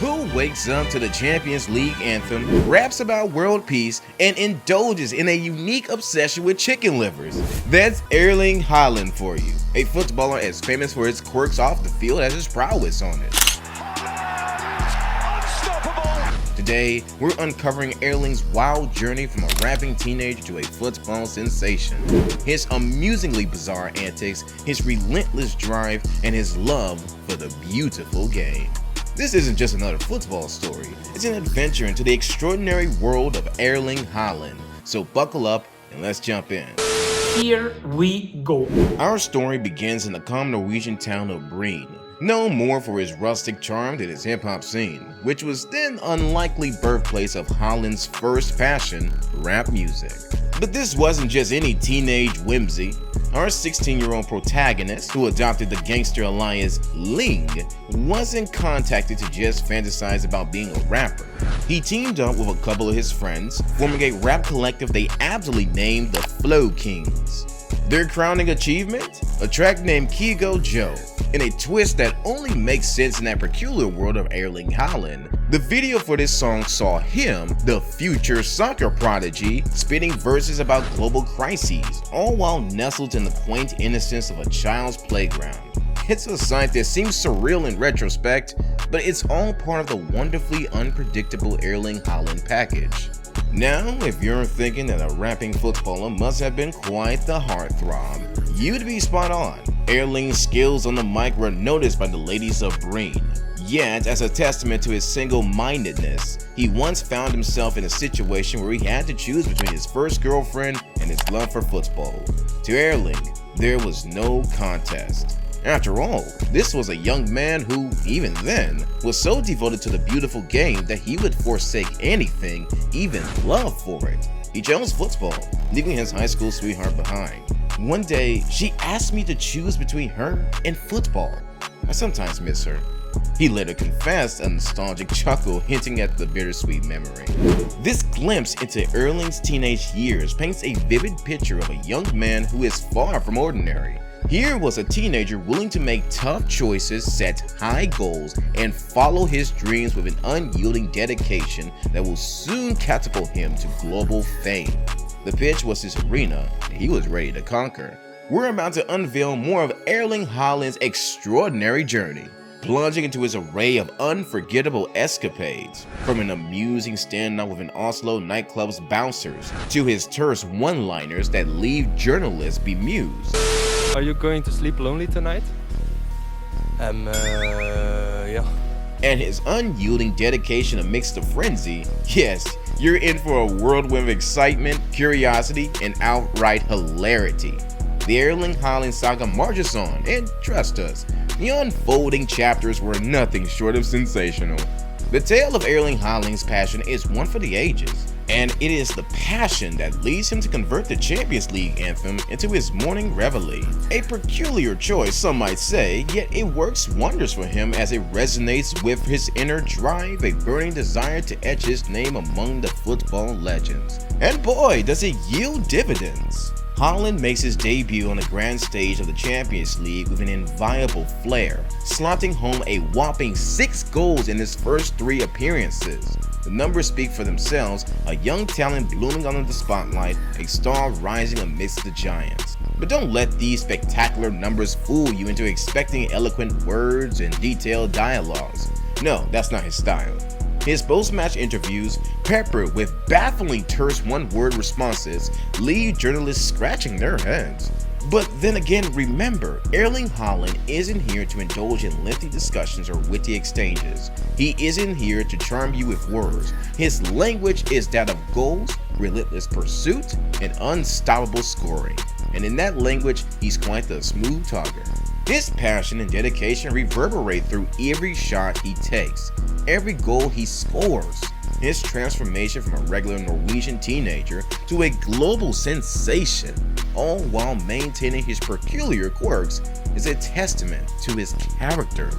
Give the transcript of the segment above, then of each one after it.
Who wakes up to the Champions League anthem, raps about world peace, and indulges in a unique obsession with chicken livers? That's Erling Haaland for you, a footballer as famous for his quirks off the field as his prowess on it. Today, we're uncovering Erling's wild journey from a rapping teenager to a football sensation, his amusingly bizarre antics, his relentless drive, and his love for the beautiful game. This isn't just another football story, it's an adventure into the extraordinary world of Erling Haaland. So buckle up and let's jump in. Here we go. Our story begins in the calm Norwegian town of Breen, known more for his rustic charm than his hip-hop scene, which was then unlikely birthplace of Haaland's first passion, rap music. But this wasn't just any teenage whimsy. Our 16-year-old protagonist, who adopted the gangster alias Ling, wasn't contacted to just fantasize about being a rapper. He teamed up with a couple of his friends, forming a rap collective they aptly named the Flow Kings. Their crowning achievement? A track named Kigo Joe, in a twist that only makes sense in that peculiar world of Erling Haaland. The video for this song saw him, the future soccer prodigy, spitting verses about global crises, all while nestled in the quaint innocence of a child's playground. It's a sight that seems surreal in retrospect, but it's all part of the wonderfully unpredictable Erling Haaland package. Now, if you're thinking that a rapping footballer must have been quite the heartthrob, you'd be spot on. Erling's skills on the mic were noticed by the ladies of Breen. Yet, as a testament to his single-mindedness, he once found himself in a situation where he had to choose between his first girlfriend and his love for football. To Erling, there was no contest. After all, this was a young man who, even then, was so devoted to the beautiful game that he would forsake anything, even love for it. He chose football, leaving his high school sweetheart behind. One day, she asked me to choose between her and football. I sometimes miss her. He later confessed, a nostalgic chuckle hinting at the bittersweet memory. This glimpse into Erling's teenage years paints a vivid picture of a young man who is far from ordinary. Here was a teenager willing to make tough choices, set high goals, and follow his dreams with an unyielding dedication that will soon catapult him to global fame. The pitch was his arena, and he was ready to conquer. We're about to unveil more of Erling Haaland's extraordinary journey, plunging into his array of unforgettable escapades, from an amusing standoff with an Oslo nightclub's bouncers to his terse one-liners that leave journalists bemused. Are you going to sleep lonely tonight? Yeah. And his unyielding dedication amidst the frenzy. Yes, you're in for a whirlwind of excitement, curiosity, and outright hilarity. The Erling Haaland saga marches on, and trust us, the unfolding chapters were nothing short of sensational. The tale of Erling Haaland's passion is one for the ages, and it is the passion that leads him to convert the Champions League anthem into his morning reveille. A peculiar choice, some might say, yet it works wonders for him as it resonates with his inner drive, a burning desire to etch his name among the football legends. And boy, does it yield dividends! Haaland makes his debut on the grand stage of the Champions League with an inviolable flair, slotting home a whopping 6 goals in his first 3 appearances. The numbers speak for themselves, a young talent blooming under the spotlight, a star rising amidst the giants. But don't let these spectacular numbers fool you into expecting eloquent words and detailed dialogues. No, that's not his style. His post-match interviews, peppered with baffling terse one-word responses, leave journalists scratching their heads. But then again, remember, Erling Haaland isn't here to indulge in lengthy discussions or witty exchanges. He isn't here to charm you with words. His language is that of goals, relentless pursuit, and unstoppable scoring. And in that language, he's quite the smooth talker. His passion and dedication reverberate through every shot he takes, every goal he scores. His transformation from a regular Norwegian teenager to a global sensation, all while maintaining his peculiar quirks, is a testament to his character.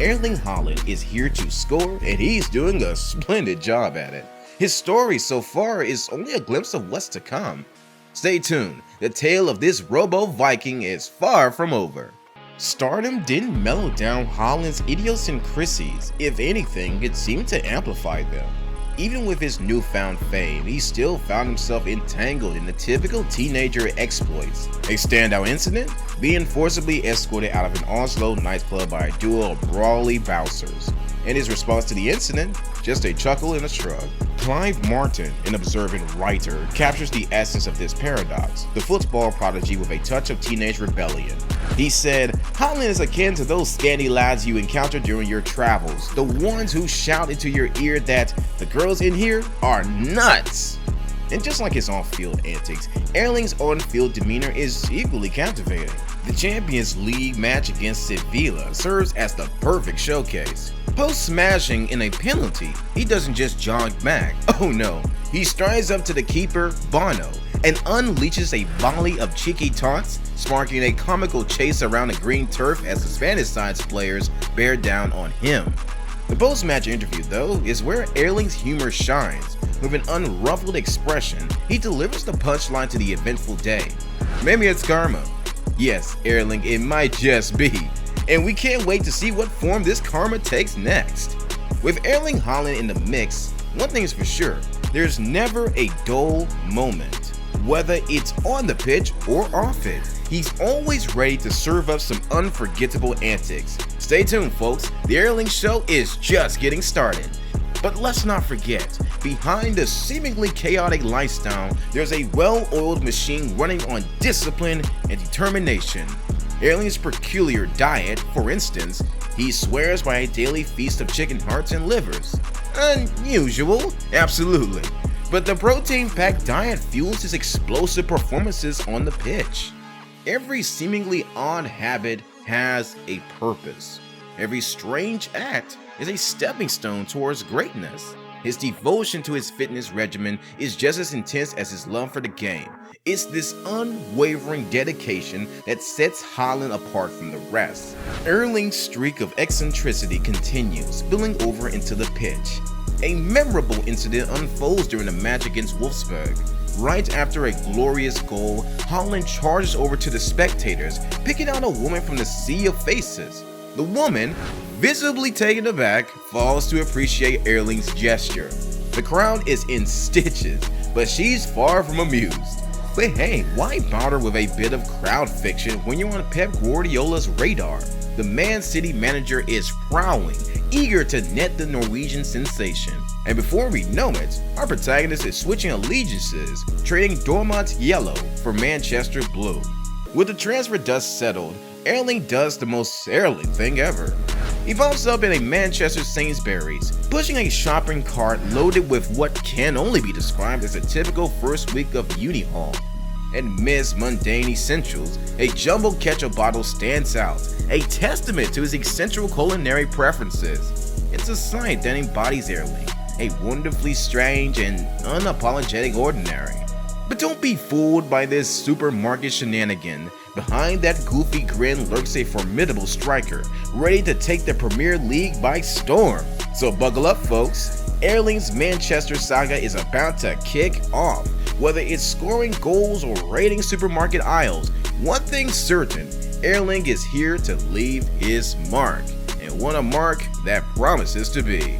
Erling Haaland is here to score, and he's doing a splendid job at it. His story so far is only a glimpse of what's to come. Stay tuned, the tale of this Robo Viking is far from over. Stardom didn't mellow down Haaland's idiosyncrasies. If anything, it seemed to amplify them. Even with his newfound fame, he still found himself entangled in the typical teenager exploits. A standout incident? Being forcibly escorted out of an Oslo nightclub by a duo of brawly bouncers. And his response to the incident? Just a chuckle and a shrug. Clive Martin, an observant writer, captures the essence of this paradox, the football prodigy with a touch of teenage rebellion. He said, Haaland is akin to those scanty lads you encounter during your travels, the ones who shout into your ear that the girls in here are nuts. And just like his on-field antics, Erling's on-field demeanor is equally captivating. The Champions League match against Sevilla serves as the perfect showcase. Post-smashing in a penalty, he doesn't just jog back. Oh no, he strides up to the keeper, Bono, and unleashes a volley of cheeky taunts, sparking a comical chase around the green turf as the Spanish side's players bear down on him. The post-match interview, though, is where Erling's humor shines. With an unruffled expression, he delivers the punchline to the eventful day. Maybe it's karma. Yes, Erling, it might just be. And we can't wait to see what form this karma takes next. With ErlingHaaland in the mix, one thing's for sure, there's never a dull moment. Whether it's on the pitch or off it, he's always ready to serve up some unforgettable antics. Stay tuned, folks, the Erling Show is just getting started. But let's not forget, behind the seemingly chaotic lifestyle, there's a well-oiled machine running on discipline and determination. Erling's peculiar diet, for instance, he swears by a daily feast of chicken hearts and livers. Unusual, absolutely. But the protein-packed diet fuels his explosive performances on the pitch. Every seemingly odd habit has a purpose. Every strange act is a stepping stone towards greatness. His devotion to his fitness regimen is just as intense as his love for the game. It's this unwavering dedication that sets Haaland apart from the rest. Erling's streak of eccentricity continues, spilling over into the pitch. A memorable incident unfolds during a match against Wolfsburg. Right after a glorious goal, Haaland charges over to the spectators, picking out a woman from the sea of faces. The woman, visibly taken aback, falls to appreciate Erling's gesture. The crowd is in stitches, but she's far from amused. But hey, why bother with a bit of crowd fiction when you're on Pep Guardiola's radar? The Man City manager is prowling, eager to net the Norwegian sensation. And before we know it, our protagonist is switching allegiances, trading Dortmund yellow for Manchester blue. With the transfer dust settled, Erling does the most Erling thing ever. He pops up in a Manchester Sainsbury's, pushing a shopping cart loaded with what can only be described as a typical first week of uni haul. Amidst mundane essentials, a jumbo ketchup bottle stands out, a testament to his eccentric culinary preferences. It's a sight that embodies Erling, a wonderfully strange and unapologetic ordinary. But don't be fooled by this supermarket shenanigan. Behind that goofy grin lurks a formidable striker, ready to take the Premier League by storm. So buckle up, folks. Erling's Manchester saga is about to kick off. Whether it's scoring goals or raiding supermarket aisles, one thing's certain, Erling is here to leave his mark, and what a mark that promises to be.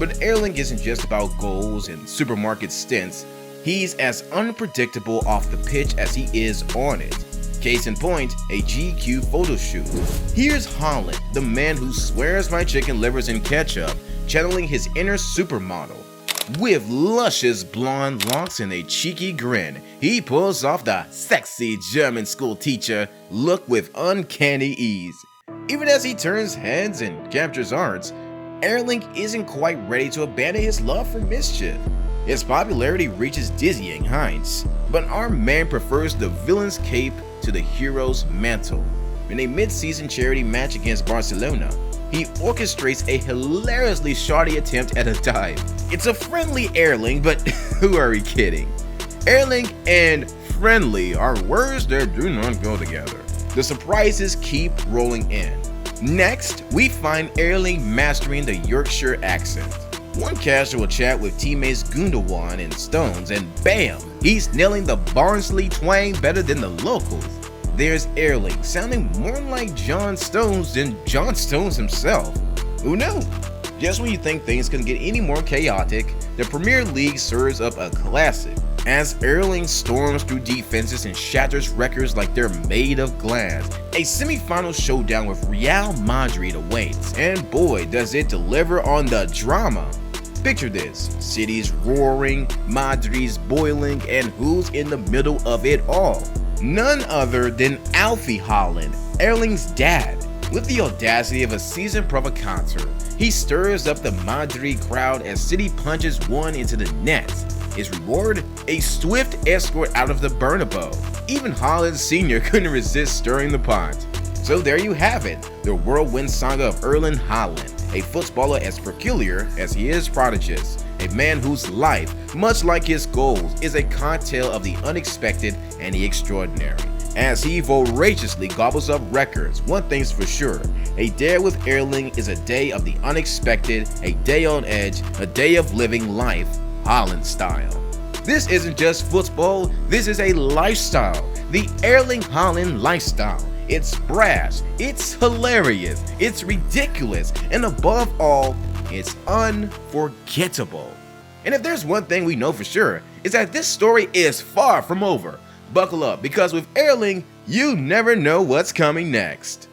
But Erling isn't just about goals and supermarket stints. He's as unpredictable off the pitch as he is on it. Case in point, a GQ photo shoot. Here's Haaland, the man who swears by chicken livers and ketchup, channeling his inner supermodel. With luscious blonde locks and a cheeky grin, he pulls off the sexy German school teacher look with uncanny ease. Even as he turns heads and captures hearts, Erling isn't quite ready to abandon his love for mischief. His popularity reaches dizzying heights, but our man prefers the villain's cape to the hero's mantle. In a mid-season charity match against Barcelona, he orchestrates a hilariously shoddy attempt at a dive. It's a friendly Erling, but who are we kidding? Erling and friendly are words that do not go together. The surprises keep rolling in. Next, we find Erling mastering the Yorkshire accent. One casual chat with teammates Gundogan and Stones, and bam, he's nailing the Barnsley twang better than the locals. there's Erling, sounding more like John Stones than John Stones himself. Who knew? Just when you think things couldn't get any more chaotic, the Premier League serves up a classic, as Erling storms through defenses and shatters records like they're made of glass. A semi-final showdown with Real Madrid awaits, and boy does it deliver on the drama. Picture this, City's roaring, Madrid's boiling, and who's in the middle of it all? None other than Alfie Haaland, Erling's dad. With the audacity of a seasoned provocateur, he stirs up the Madrid crowd as City punches one into the net. His reward? A swift escort out of the Bernabeu. Even Haaland Sr. couldn't resist stirring the pot. So there you have it, the whirlwind saga of Erling Haaland, a footballer as peculiar as he is prodigious, a man whose life, much like his goals, is a cocktail of the unexpected and the extraordinary. As he voraciously gobbles up records, one thing's for sure, a day with Erling is a day of the unexpected, a day on edge, a day of living life, Haaland style. This isn't just football, this is a lifestyle, the Erling Haaland lifestyle. It's brash, it's hilarious, it's ridiculous, and above all, it's unforgettable. And if there's one thing we know for sure, is that this story is far from over. Buckle up, because with Erling, you never know what's coming next.